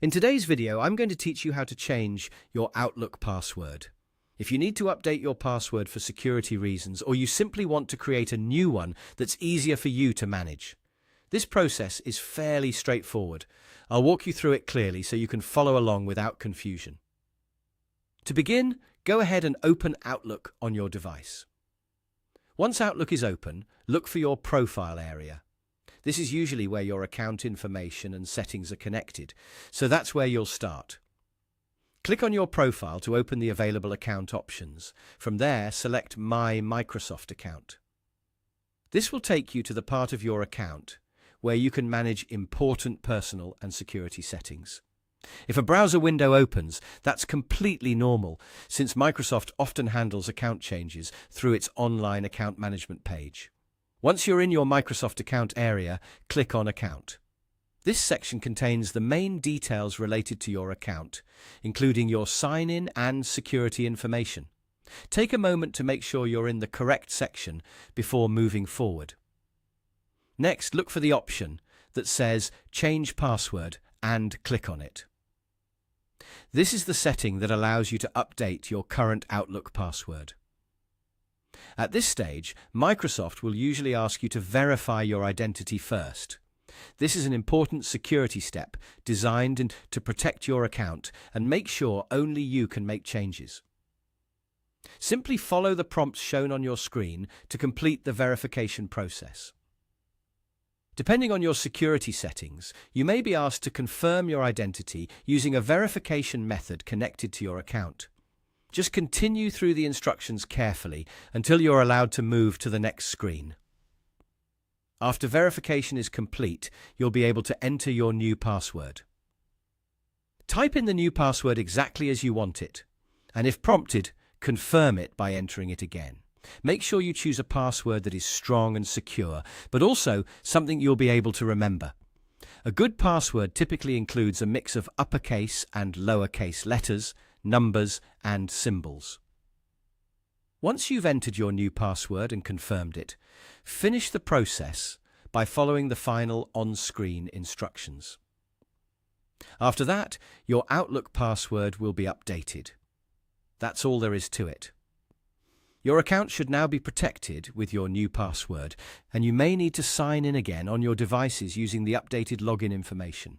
In today's video, I'm going to teach you how to change your Outlook password. If you need to update your password for security reasons, or you simply want to create a new one that's easier for you to manage, this process is fairly straightforward. I'll walk you through it clearly so you can follow along without confusion. To begin, go ahead and open Outlook on your device. Once Outlook is open, look for your profile area. This is usually where your account information and settings are connected, so that's where you'll start. Click on your profile to open the available account options. From there, select My Microsoft Account. This will take you to the part of your account where you can manage important personal and security settings. If a browser window opens, that's completely normal, since Microsoft often handles account changes through its online account management page. Once you're in your Microsoft account area, click on Account. This section contains the main details related to your account, including your sign-in and security information. Take a moment to make sure you're in the correct section before moving forward. Next, look for the option that says Change Password and click on it. This is the setting that allows you to update your current Outlook password. At this stage, Microsoft will usually ask you to verify your identity first. This is an important security step designed to protect your account and make sure only you can make changes. Simply follow the prompts shown on your screen to complete the verification process. Depending on your security settings, you may be asked to confirm your identity using a verification method connected to your account. Just continue through the instructions carefully until you're allowed to move to the next screen. After verification is complete, you'll be able to enter your new password. Type in the new password exactly as you want it, and if prompted, confirm it by entering it again. Make sure you choose a password that is strong and secure, but also something you'll be able to remember. A good password typically includes a mix of uppercase and lowercase letters, numbers, and symbols. Once you've entered your new password and confirmed it, finish the process by following the final on-screen instructions. After that, your Outlook password will be updated. That's all there is to it. Your account should now be protected with your new password, and you may need to sign in again on your devices using the updated login information.